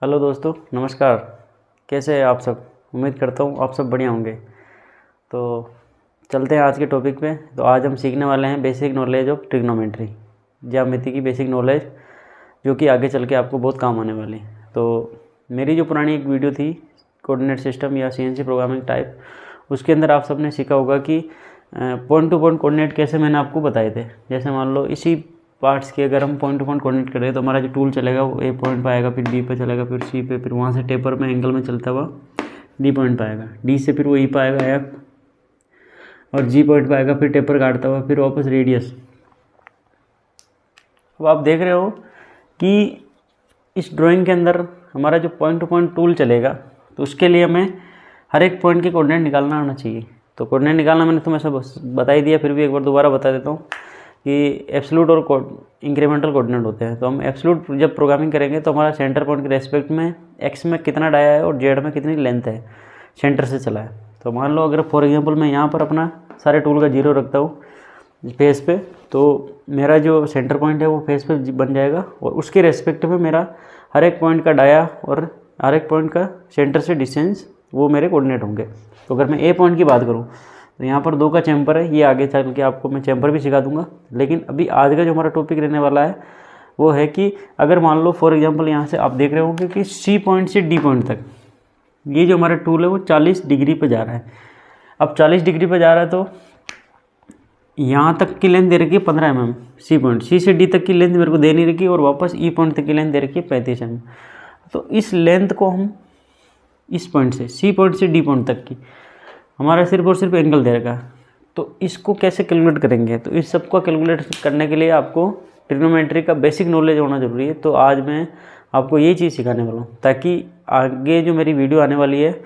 Hello दोस्तों, नमस्कार। कैसे हैं आप सब? उम्मीद करता हूँ आप सब बढ़िया होंगे। तो चलते हैं आज के टॉपिक पे। तो आज हम सीखने वाले हैं बेसिक नॉलेज ऑफ ट्रिग्नोमेट्री, ज्यामिति की बेसिक नॉलेज, जो कि आगे चल के आपको बहुत काम आने वाली है। तो मेरी जो पुरानी एक वीडियो थी कोऑर्डिनेट सिस्टम या सीएनसी प्रोग्रामिंग टाइप, उसके अंदर आप सबने सीखा होगा कि पॉइंट टू पॉइंट कोऑर्डिनेट कैसे मैंने आपको बताए थे। जैसे मान लो इसी पार्ट्स की अगर हम पॉइंट टू पॉइंट कोऑर्डिनेट करें तो हमारा जो टूल चलेगा वो ए पॉइंट पर आएगा, फिर बी पे चलेगा, फिर सी पे, फिर वहाँ से टेपर में एंगल में चलता हुआ डी पॉइंट पर आएगा, डी से फिर वो ई पर आएगा एफ, और जी पॉइंट पर आएगा, फिर टेपर काटता हुआ फिर वापस रेडियस। अब आप देख रहे हो कि इस ड्राइंग के अंदर हमारा जो पॉइंट टू पॉइंट टूल चलेगा तो उसके लिए हमें हर एक पॉइंट के कोऑर्डिनेट निकालना आना चाहिए। तो कोऑर्डिनेट निकालना मैंने तुम्हें सब बता ही दिया, फिर भी एक बार दोबारा बता देता हूँ कि एब्सोल्यूट और इंक्रीमेंटल कोऑर्डिनेट होते हैं। तो हम एब्सोल्यूट जब प्रोग्रामिंग करेंगे तो हमारा सेंटर पॉइंट के रेस्पेक्ट में एक्स में कितना डाया है और जेड में कितनी लेंथ है, सेंटर से चला है। तो मान लो अगर फॉर एग्जांपल मैं यहाँ पर अपना सारे टूल का 0 रखता हूँ फेस पे, तो मेरा जो सेंटर पॉइंट है वो फेस पे बन जाएगा, और उसके रेस्पेक्ट में मेरा हर एक पॉइंट का डाया और हर एक पॉइंट का सेंटर से डिस्टेंस वो मेरे कोऑर्डिनेट होंगे। तो अगर मैं ए पॉइंट की बात करूँ तो यहाँ पर 2 का चैम्बर है, ये आगे चल के आपको मैं चैम्बर भी सिखा दूंगा। लेकिन अभी आज का जो हमारा टॉपिक रहने वाला है वो है कि अगर मान लो फॉर एग्जांपल यहाँ से आप देख रहे होंगे कि सी पॉइंट से डी पॉइंट तक ये जो हमारा टूल है वो 40 डिग्री पे जा रहा है। अब 40 डिग्री पे जा रहा है तो यहाँ तक की लेंथ दे रखी है 15 mm, सी पॉइंट, सी से डी तक की लेंथ मेरे को दे नहीं रखी, और वापस ई पॉइंट तक की लेंथ दे रखी है 35 mm। तो इस लेंथ को हम इस पॉइंट से सी पॉइंट से डी पॉइंट तक की हमारा सिर्फ और सिर्फ एंगल दे रखा है। तो इसको कैसे कैलकुलेट करेंगे? तो इस सबको कैलकुलेट करने के लिए आपको ट्रिग्नोमेट्री का बेसिक नॉलेज होना ज़रूरी है। तो आज मैं आपको ये चीज़ सिखाने वाला हूँ ताकि आगे जो मेरी वीडियो आने वाली है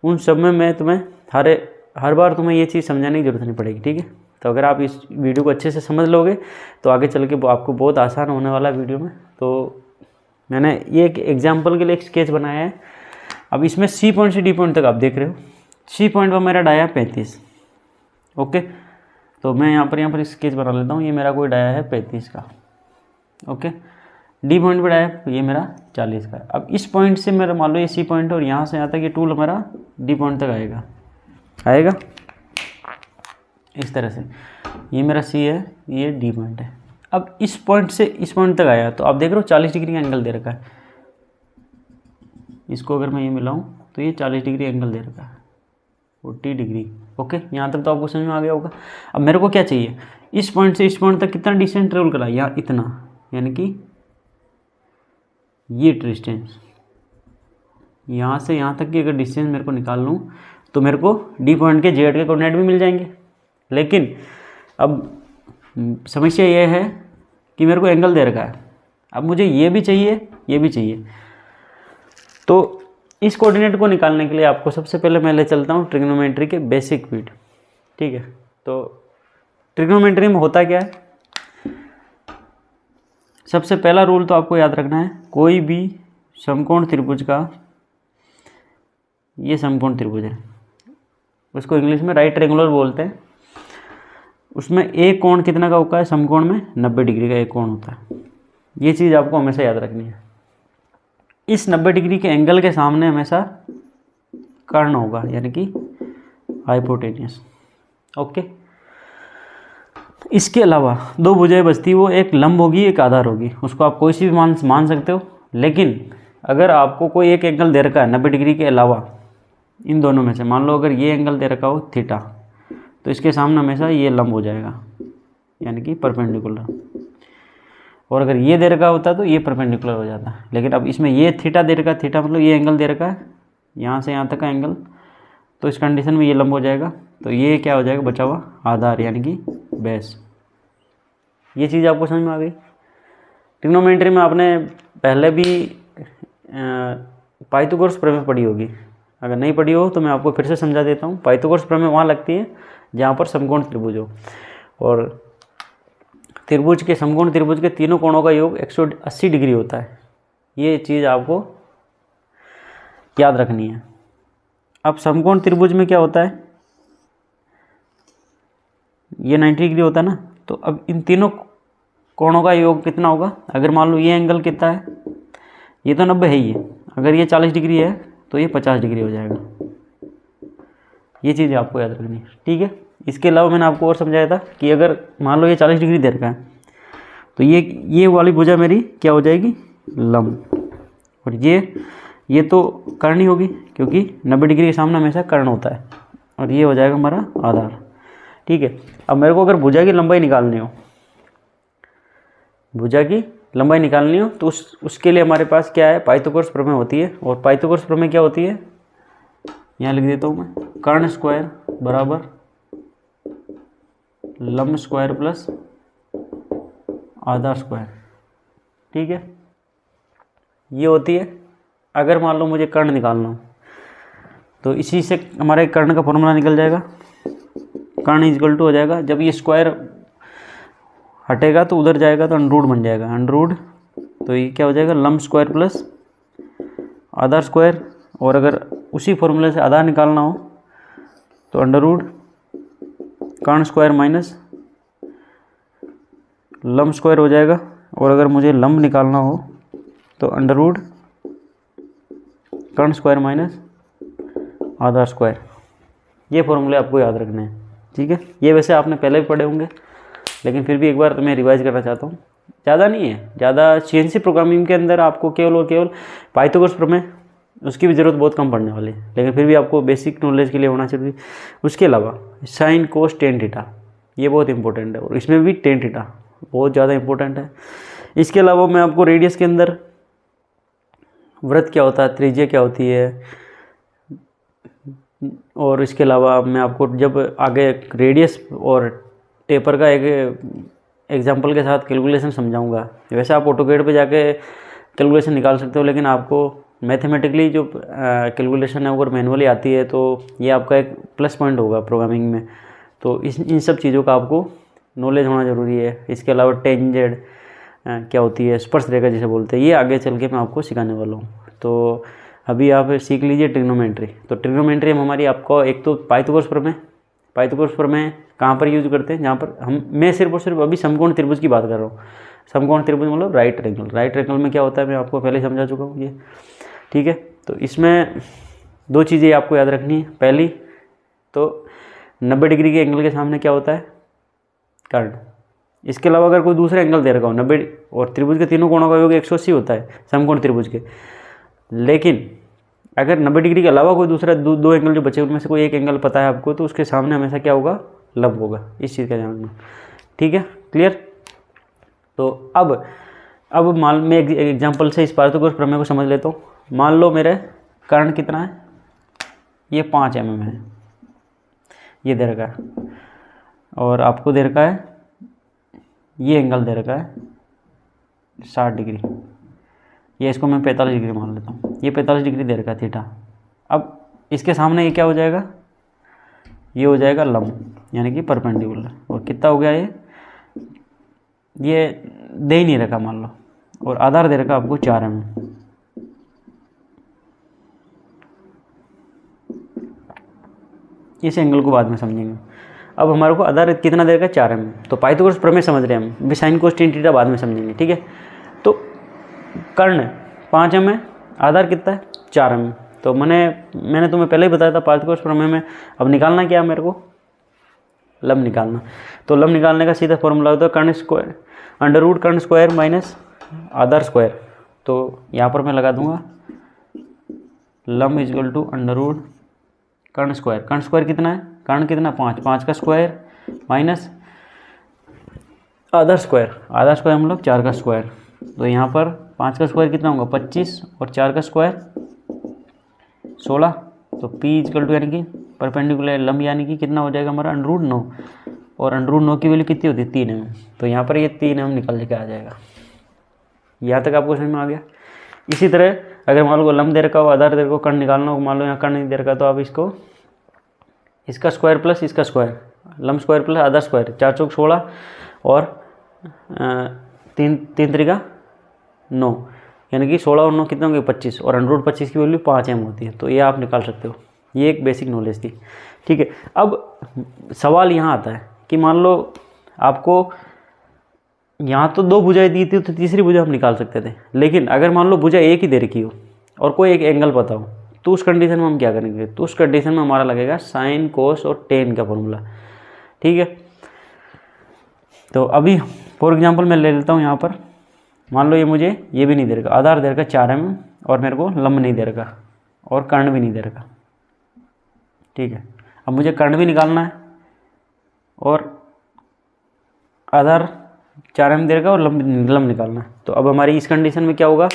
उन सब में मैं तुम्हें हर बार तुम्हें ये चीज़ समझाने की ज़रूरत नहीं पड़ेगी, ठीक है। तो अगर आप इस वीडियो को अच्छे से समझ लोगे तो आगे चल के आपको बहुत आसान होने वाला है वीडियो में। तो मैंने ये एक एग्जाम्पल के लिए एक स्केच बनाया है। अब इसमें सी पॉइंट से डी पॉइंट तक आप देख रहे हो, सी पॉइंट पर मेरा डाया 35, ओके। तो मैं यहाँ पर स्केच बना लेता हूँ। ये मेरा कोई डाया है 35 का, ओके। डी पॉइंट पर डाया ये मेरा 40 का है। अब इस पॉइंट से मेरा मान लो ये सी पॉइंट है और यहाँ से यहाँ तक ये टूल हमारा डी पॉइंट तक आएगा इस तरह से। ये मेरा सी है, ये डी पॉइंट है। अब इस पॉइंट से इस पॉइंट तक आया तो आप देख रहे हो 40 डिग्री का एंगल दे रखा है। इसको अगर मैं ये मिलाऊँ तो ये 40 डिग्री एंगल दे रखा है, 40 डिग्री, ओके। यहाँ तक तो आपको समझ में आ गया होगा। अब मेरे को क्या चाहिए, इस पॉइंट से इस पॉइंट तक कितना डिस्टेंस ट्रेवल करा, यहाँ इतना, यानी कि ये डिस्टेंस यहाँ से यहाँ तक की अगर डिस्टेंस मेरे को निकाल लूँ तो मेरे को डी पॉइंट के जेड के कोऑर्डिनेट भी मिल जाएंगे। लेकिन अब समस्या ये है कि मेरे को एंगल दे रखा है, अब मुझे ये भी चाहिए, ये भी चाहिए। तो इस कोऑर्डिनेट को निकालने के लिए आपको सबसे पहले मैं ले चलता हूँ ट्रिग्नोमेट्री के बेसिक वीड, ठीक है। तो ट्रिग्नोमेट्री में होता क्या है, सबसे पहला रूल तो आपको याद रखना है, कोई भी समकोण त्रिभुज का, ये समकोण त्रिभुज है, उसको इंग्लिश में राइट ट्रायंगुलर बोलते हैं। उसमें एक कोण कितना का होता है, समकोण में 90 डिग्री का एक कोण होता है। ये चीज़ आपको हमेशा याद रखनी है। इस 90 डिग्री के एंगल के सामने हमेशा कर्ण होगा, यानी कि हाइपोटेन्यूस, ओके। इसके अलावा 2 भुजाएं बचती, वो एक लंब होगी एक आधार होगी, उसको आप कोई सी भी मान सकते हो। लेकिन अगर आपको कोई एक एंगल दे रखा है 90 डिग्री के अलावा, इन दोनों में से मान लो अगर ये एंगल दे रखा हो थीटा, तो इसके सामने हमेशा ये लंब हो जाएगा, यानी कि परपेंडिकुलर। और अगर ये दे रखा होता तो ये परपेंडिकुलर हो जाता। लेकिन अब इसमें ये थीटा दे रखा, थीटा मतलब ये एंगल दे रखा है यहाँ से यहाँ तक का एंगल, तो इस कंडीशन में ये लंब हो जाएगा। तो ये क्या हो जाएगा, बचा हुआ आधार, यानी कि बेस। ये चीज़ आपको समझ में आ गई। ट्रिग्नोमेट्री में आपने पहले भी पाइथागोरस प्रमेय पढ़ी होगी, अगर नहीं पढ़ी हो तो मैं आपको फिर से समझा देता हूँ। पाइथागोरस प्रमेय वहाँ लगती है जहाँ पर समकोण त्रिभुज हो, और त्रिभुज के समकोण त्रिभुज के तीनों कोणों का योग 180 डिग्री होता है। ये चीज़ आपको याद रखनी है। अब समकोण त्रिभुज में क्या होता है, ये 90 डिग्री होता है ना, तो अब इन तीनों कोणों का योग कितना होगा। अगर मान लो ये एंगल कितना है, ये तो 90 है ही है। अगर ये 40 डिग्री है तो ये 50 डिग्री हो जाएगा। ये चीज़ आपको याद रखनी है, ठीक है। इसके अलावा मैंने आपको और समझाया था कि अगर मान लो ये 40 डिग्री दे रखा है तो ये वाली भुजा मेरी क्या हो जाएगी, लंब। और ये तो कर्ण ही होगी क्योंकि 90 डिग्री के सामने हमेशा कर्ण होता है। और ये हो जाएगा हमारा आधार, ठीक है। अब मेरे को अगर भुजा की लंबाई निकालनी हो, भुजा की लंबाई निकालनी हो तो उसके लिए हमारे पास क्या है, पाइथागोरस प्रमेय होती है। और पाइथागोरस प्रमेय क्या होती है, यहाँ लिख देता हूँ मैं, कर्ण स्क्वायर बराबर लंब स्क्वायर प्लस आधार स्क्वायर, ठीक है। ये होती है अगर मान लो मुझे कर्ण निकालना हो तो इसी से हमारे कर्ण का फॉर्मूला निकल जाएगा। कर्ण इक्वल टू हो जाएगा, जब ये स्क्वायर हटेगा तो उधर जाएगा तो अंडर रूट बन जाएगा, अंडर रूट। तो ये क्या हो जाएगा, लंब स्क्वायर प्लस आधार स्क्वायर। और अगर उसी फॉर्मूले से आधार निकालना हो तो अंडर रूट कर्ण स्क्वायर माइनस लंब स्क्वायर हो जाएगा। और अगर मुझे लंब निकालना हो तो अंडर रूट कर्ण स्क्वायर माइनस आधार स्क्वायर। ये फॉर्मूले आपको याद रखने हैं, ठीक है। ये वैसे आपने पहले भी पढ़े होंगे लेकिन फिर भी एक बार मैं रिवाइज करना चाहता हूँ। ज़्यादा नहीं है, ज़्यादा सीएनसी प्रोग्रामिंग के अंदर आपको केवल और केवल पाइथागोरस प्रमेय, उसकी भी ज़रूरत बहुत कम पड़ने वाली है, लेकिन फिर भी आपको बेसिक नॉलेज के लिए होना चाहिए। उसके अलावा साइन कोस टेन थीटा, ये बहुत इंपॉर्टेंट है और इसमें भी टेन थीटा बहुत ज़्यादा इंपॉर्टेंट है। इसके अलावा मैं आपको रेडियस के अंदर वृत्त क्या होता है, त्रिज्या क्या होती है, और इसके अलावा मैं आपको जब आगे रेडियस और टेपर का एक एग्जांपल के साथ कैलकुलेशन समझाऊंगा। वैसे आप ऑटोकैड पे जाके कैलकुलेशन निकाल सकते हो, लेकिन आपको मैथमेटिकली जो कैलकुलेशन है अगर मैनुअली आती है तो ये आपका एक प्लस पॉइंट होगा प्रोग्रामिंग में। तो इन सब चीज़ों का आपको नॉलेज होना ज़रूरी है। इसके अलावा टेंजेंट क्या होती है, स्पर्श रेखा जिसे बोलते हैं, ये आगे चल के मैं आपको सिखाने वाला हूँ। तो अभी आप सीख लीजिए ट्रिग्नोमेट्री। तो ट्रिग्नोमेट्री में हमारी आपको एक तो पाइथागोरस प्रमेय, पाइथागोरस प्रमेय कहाँ पर यूज करते हैं, जहाँ पर मैं सिर्फ और सिर्फ अभी समकोण त्रिभुज की बात कर रहा हूँ। समकोण त्रिभुज मतलब राइट ट्रायंगल। राइट ट्रायंगल में क्या होता है मैं आपको पहले ही समझा चुका हूँ ये, ठीक है। तो इसमें दो चीज़ें आपको याद रखनी है। पहली तो 90 डिग्री के एंगल के सामने क्या होता है, कर्ण। इसके अलावा अगर कोई दूसरा एंगल दे रखा हो 90, और त्रिभुज के तीनों कोणों का योग 180 होता है समकोण त्रिभुज के, लेकिन अगर 90 डिग्री के अलावा कोई दूसरा दो एंगल जो बचे उनमें से कोई एक एंगल पता है आपको, तो उसके सामने हमेशा क्या होगा, लंब होगा। इस चीज़ का ध्यान रखना, ठीक है, क्लियर। तो अब मान मैं एक एग्जांपल से इस पाइथागोरस प्रमेय को समझ लेता हूँ। मान लो मेरे कर्ण कितना है, ये 5 mm है, ये दे रखा है, और आपको दे रखा है ये एंगल दे रखा है 60 डिग्री, ये इसको मैं 45 डिग्री मान लेता हूँ। ये 45 डिग्री दे रखा है थीटा। अब इसके सामने ये क्या हो जाएगा, ये हो जाएगा लंब यानी कि परपेंडिकुलर। और कितना हो गया ये दे ही नहीं रखा मान लो, और आधार दे रखा आपको 4 mm। इस एंगल को बाद में समझेंगे। अब हमारे को आधार कितना दे रखा है, 4 mm। तो पाइथागोरस प्रमेय समझ रहे हैं हम, साइन कोस टेन थीटा बाद में समझेंगे, ठीक है। तो कर्ण 5 mm है, आधार कितना है 4 mm। तो मैंने तुम्हें पहले ही बताया था पाइथागोरस प्रमेय में अब निकालना क्या है मेरे को, लंब निकालना। तो लंब निकालने का सीधा फॉर्मूला होता है कर्ण स्क्वायर अंडर रूट कर्ण स्क्वायर माइनस आधार स्क्वायर। तो यहाँ पर मैं लगा दूंगा लंब इजकल टू अंडर रूट कर्ण स्क्वायर। कर्ण स्क्वायर कितना है, कर्ण कितना 5 का स्क्वायर माइनस आधार स्क्वायर। आधार स्क्वायर मतलब 4 का स्क्वायर। तो यहाँ पर 5 का स्क्वायर कितना होगा 25, और 4 का स्क्वायर 16। तो P इजकल टू यानी कि परपेंडिकुलर लंब यानी कि कितना हो जाएगा हमारा अंडर रूट 9, और अंडर रूट 9 की वैल्यू कितनी होती है 3 mm। तो यहाँ पर ये 3 mm निकल के आ जाएगा। यहाँ तक आपको समझ में आ गया। इसी तरह अगर मान लो लंब दे रखा हो, आधार दे रखा हो, कर्ण निकालना हो, मान लो यहाँ कर्ण नहीं दे रखा, तो आप इसका स्क्वायर प्लस इसका स्क्वायर, लंब स्क्वायर प्लस आधार स्क्वायर, 4 चौक 16 और 3 त्रिका 9, यानी कि 16 और 9 कितने होंगे 25, और अंडर रूट 25 की वैल्यू 5 mm होती है। तो ये आप निकाल सकते हो। ये एक बेसिक नॉलेज थी, ठीक है। अब सवाल यहाँ आता है कि मान लो आपको यहाँ तो 2 भुजाएं दी थी, तो तीसरी भुजा हम निकाल सकते थे, लेकिन अगर मान लो भुजा एक ही दे रखी हो, और कोई एक एंगल बताओ, तो उस कंडीशन में हम क्या करेंगे, तो उस कंडीशन में हमारा लगेगा साइन कोस और टेन का फॉर्मूला। ठीक है, तो अभी फॉर एग्जांपल मैं ले लेता हूँ यहाँ पर, मान लो ये मुझे ये भी नहीं दे रखा, आधार दे रखा 4 mm और मेरे को लंब नहीं दे रखा और कर्ण भी नहीं दे रखा। ठीक है, अब मुझे कर्ण भी निकालना है और आधार 4 mm दे रखा और लंब निकालना है। तो अब हमारी इस कंडीशन में क्या होगा,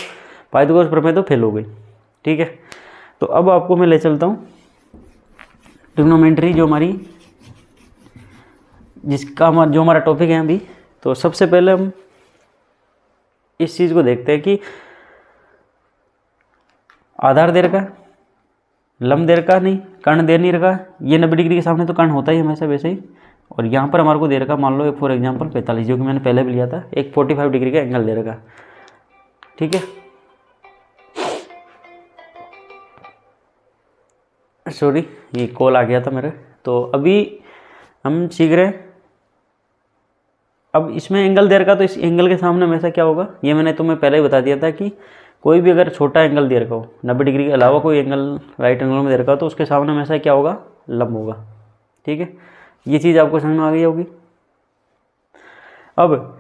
पाइथागोरस प्रमेय तो फेल हो गई। ठीक है, तो अब आपको मैं ले चलता हूँ ट्रिग्नोमेट्री, जो हमारी जो हमारा टॉपिक है अभी। तो सबसे पहले हम इस चीज़ को देखते हैं कि आधार दे रखा, लंब दे रखा नहीं, कर्ण दे नहीं रखा, ये 90 डिग्री के सामने तो कर्ण होता ही हमेशा वैसे ही, और यहाँ पर हमारे को दे रखा मान लो एक फॉर एग्जांपल 45, जो कि मैंने पहले भी लिया था, एक 45 डिग्री का एंगल दे रखा। ठीक है, सॉरी ये कॉल आ गया था मेरे। तो अभी हम सीख रहे हैं, अब इसमें एंगल दे रखा तो इस एंगल के सामने हमेशा क्या होगा, ये मैंने तुम्हें पहले ही बता दिया था कि कोई भी अगर छोटा एंगल दे रखा हो, 90 डिग्री के अलावा कोई एंगल राइट एंगल में दे रखा हो, तो उसके सामने हमेशा क्या होगा, लंब होगा। ठीक है, ये चीज़ आपको समझ में आ गई होगी। अब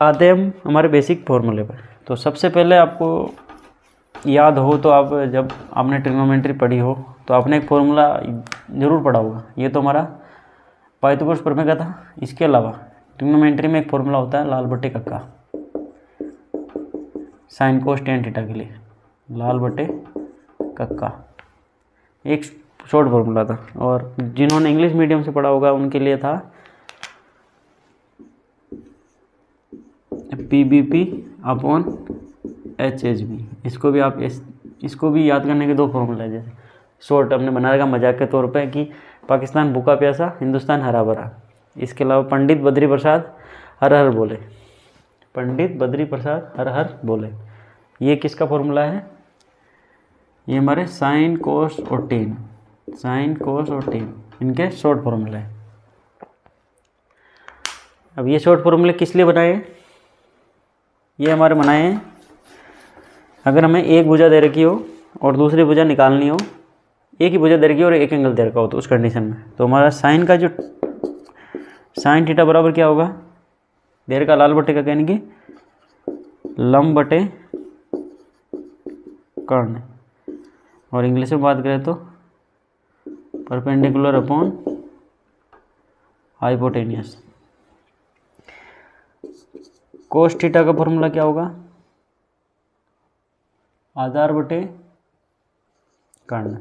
आते हम हमारे बेसिक फॉर्मूले पर। तो सबसे पहले आपको याद हो तो, आप जब आपने ट्रिग्नोमेट्री पढ़ी हो तो आपने एक फॉर्मूला ज़रूर पढ़ा होगा, ये तो हमारा पाइथागोरस प्रमेय का था। इसके अलावा ट्रिग्नोमेट्री में एक फॉर्मूला होता है लाल बटे कक्का, साइन कोस टेन थीटा के लिए, लाल बटे कक्का, एक शॉर्ट फॉर्मूला था। और जिन्होंने इंग्लिश मीडियम से पढ़ा होगा उनके लिए था PBP अपॉन HHB। इसको भी आप इसको भी याद करने के दो फॉर्मूला है, जैसे शॉर्ट हमने बना रखा मजाक के तौर पे कि पाकिस्तान भूखा प्यासा, हिंदुस्तान हरा भरा। इसके अलावा पंडित बद्री प्रसाद हर हर बोले, पंडित बद्री प्रसाद हर हर बोले, ये किसका फॉर्मूला है, ये हमारे साइन कोस और टेन, साइन कोस और टेन इनके शॉर्ट फॉर्मूला है। अब ये शॉर्ट फॉर्मूले किस लिए बनाए हैं, ये हमारे बनाए हैं अगर हमें एक भुजा दे रखी हो और दूसरी भुजा निकालनी हो, एक ही भुजा दे रखी हो और एक एंगल दे रखा हो, तो उस कंडीशन में तो हमारा साइन का जो साइन थीटा बराबर क्या होगा, दे रखा लाल बटे का कहने की लंब बटे कर्ण, और इंग्लिश में बात करें तो perpendicular upon hypotenuse. Cos theta का फॉर्मूला क्या होगा, आधार बटे कर्ण,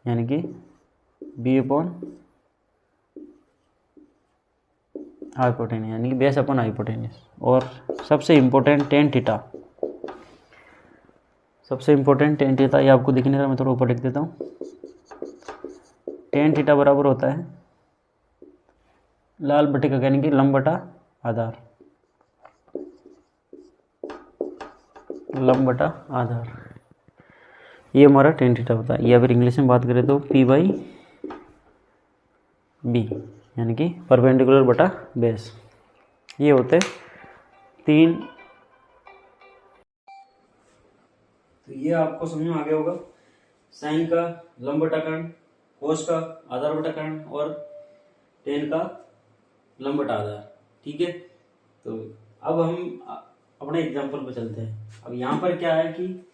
यानी कि बी अपॉन हाइपोटेनियस, यानी कि बेस अपॉन हाइपोटेनियस। और सबसे इम्पोर्टेंट टेन थीटा, सबसे इम्पोर्टेंट टेन थीटा, ये आपको दिखने का मैं थोड़ा ऊपर लिख देता हूँ। टेन थीटा बराबर होता है लाल बटे का कहने की लंब बटा आधार, लंब बटा आधार, ये हमारा टेन थीटा होता है। या फिर इंग्लिश में बात करें तो P/B, यानी कि परपेंडिकुलर बटा बेस। ये होते तीन। तो ये आपको समझ में आ गया होगा, साइन का लंब बटा कर्ण, कोस का आधार बटा कर्ण और टेन का लंब बटा आधार। ठीक है, तो अब हम अपने एग्जांपल पर चलते हैं। अब यहाँ पर क्या है कि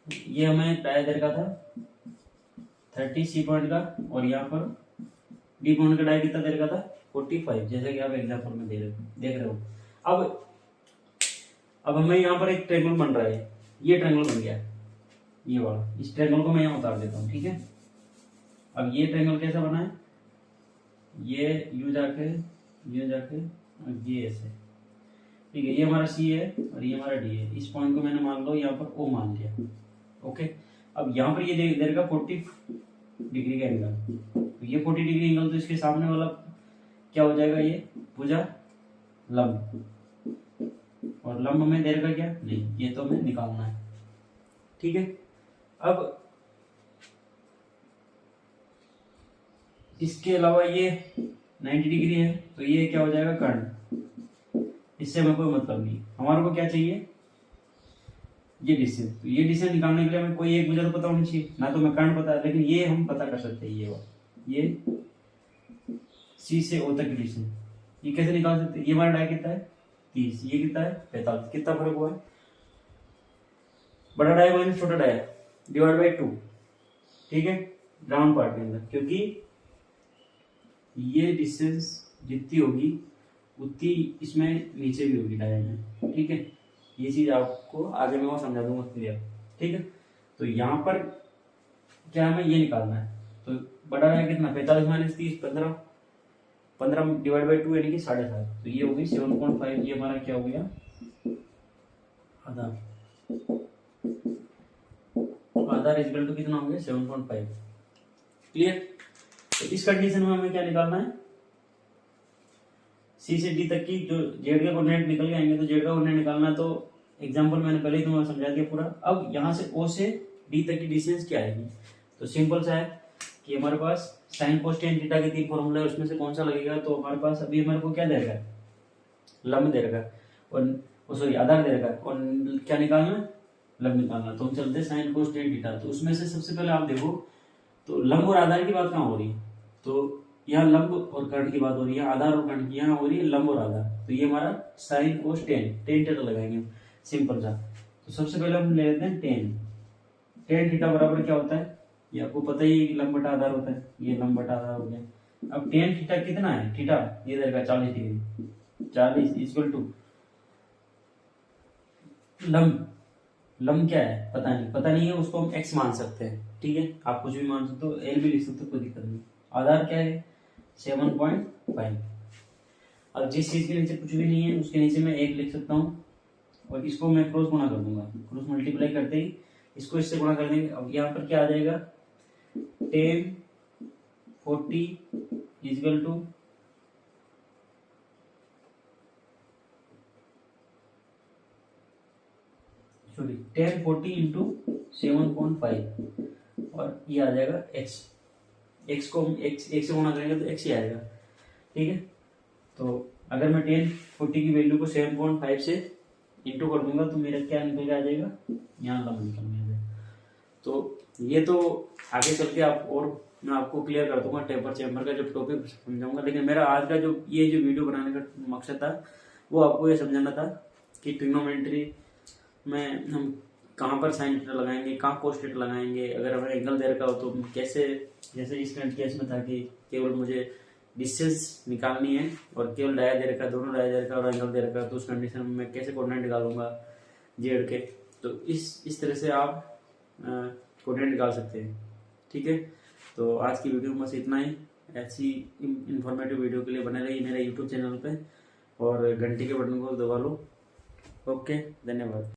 ये हमें डाया दे रखा था 30 C पॉइंट का, और यहाँ पर डी पॉइंट का डाया कितना दे रखा था 45, जैसे कि आप एग्जांपल में देख रहे हो। अब हमें यहाँ पर एक ट्रायंगल बन रहा है, ये ट्रायंगल बन गया ये वाला, इस ट्रायंगल को मैं यहाँ उतार देता हूँ। ठीक है, अब ये ट्रायंगल कैसा बना है, ये यू जाके और ये ऐसे। ठीक है, ये हमारा सी है और ये हमारा डी है। इस पॉइंट को मैंने मान लो यहाँ पर ओ मान लिया। ओके, अब यहाँ पर ये दे रखा 40 डिग्री का एंगल, तो ये 40 डिग्री एंगल, तो इसके सामने वाला क्या हो जाएगा, ये भुजा लंब, और लंब में दे रखा क्या नहीं, ये तो हमें निकालना है। ठीक है, अब इसके अलावा ये 90 डिग्री है, तो ये क्या हो जाएगा कर्ण, इससे हमें कोई मतलब नहीं। हमारे को क्या चाहिए, ये डिस्टेंस। तो ये डिस्टेंस निकालने के लिए हमें कोई एक वजह तो पता होनी चाहिए, ना तो हमें करंट पता है, लेकिन ये हम पता कर सकते हैं। ये सी से ओ तक की डिस्टेंस ये कैसे निकाल सकते हैं। ये हमारा डाया कितना है 30, ये कितना है 45, कितना फर्क हुआ है, बड़ा डाया माइनस छोटा डाया डिवाइड बाई 2, ठीक है, ग्राउंड पार्ट के अंदर, क्योंकि ये डिस्टेंस जितनी होगी उतनी इसमें नीचे भी होगी डाया में, ठीक है। ये चीज आपको आगे मैं वो समझा दूंगा क्लियर, ठीक है। तो यहाँ पर क्या हमें ये निकालना है, तो बड़ा डाया कितना 45 माइनस 30 15, 15 डिवाइड बाई 2 यानी कि 7.5, तो ये होगी 7.5। ये हमारा क्या हो गया आधा, आधा इक्वल टू कितना हो गया 7.5, क्लियर। तो इस कंडीशन में हमें क्या निकालना है, सी से डी तक की जो जेड के कोऑर्डिनेट निकल के आएंगे, तो जेड का कोऑर्डिनेट निकालना है। तो एग्जांपल मैंने पहले ही तुम्हें समझा दिया पूरा। अब यहाँ से ओ से डी तक की डिस्टेंस क्या आएगी, तो सिंपल सा है कि हमारे पास साइन कोस टेन थीटा के 3 फॉर्मूला है, उसमें से कौन सा लगेगा। तो हमारे पास अभी हमारे को क्या दे रखा है, लंब दे रखा है, और सॉरी आधार दे रखा है, और क्या निकालना है, लंब निकालना। तो हम चलते हैं साइन कोस टेन थीटा। तो उसमें से सबसे पहले आप देखो, तो लंब और आधार की बात कहाँ हो रही है, तो यहाँ लंब और कर्ण की बात हो रही है, आधार और कर्ण की यहाँ हो रही है लंब और आधार। तो ये हमारा साइन कोस टेन थीटा लगाएंगे सिंपल सा। तो सबसे पहले हम ले लेते हैं टेन थीटा बराबर क्या होता है, ये आपको पता ही लंब बटा आधार होता है, ये लंब बटा आधार हो गया। अब टेन थीटा कितना है, थीटा ये देगा 40 डिग्री, 40 इक्वल टू लंब क्या है पता नहीं है, उसको हम x मान सकते हैं, ठीक है। आप कुछ भी मान सकते हो, एल भी लिख सकते हो, कोई दिक्कत नहीं। आधार क्या है 7.5। अब जिस चीज के नीचे कुछ भी नहीं है उसके नीचे मैं 1 लिख सकता हूँ, और इसको मैं क्रॉस गुणा कर दूंगा, क्रॉस मल्टीप्लाई करते ही इसको इससे गुणा कर देंगे। अब यहाँ पर क्या आ जाएगा 10 40 इक्वल टू सॉरी 10 40 इंटू 7.5, और ये आ जाएगा x को हम x से गुणा करेंगे तो x ही आएगा, ठीक है। तो अगर मैं 10 40 की वैल्यू को 7.5 से इंटू कर दूंगा तो मेरा क्या निकल के आ जाएगा, यहाँ लंब निकल के आ जाएगा। तो ये तो आगे चल के आप और मैं आपको क्लियर कर दूंगा टेपर चैम्बर का जब टॉपिक समझाऊंगा, लेकिन मेरा आज का जो वीडियो बनाने का मकसद था वो आपको ये समझाना था कि ट्रिग्नोमेट्री में हम कहाँ पर साइन थीटा लगाएंगे, कहाँ कोस थीटा लगाएंगे, अगर हमें एंगल दे रखा हो तो कैसे, जैसे इस केस में था कि केवल मुझे डिस्टेंस निकालनी है और केवल डाया दे रखा है, दोनों डाया दे रखा है और एंगल दे रखा है, तो उस कंडीशन में मैं कैसे कोऑर्डिनेट निकालूंगा जेड के। तो इस तरह से आप कोऑर्डिनेट निकाल सकते हैं, ठीक है। तो आज की वीडियो में बस इतना ही। ऐसी इंफॉर्मेटिव वीडियो के लिए बने रहिए मेरे यूट्यूब चैनल पे और घंटी के बटन को दबा लो। ओके, धन्यवाद।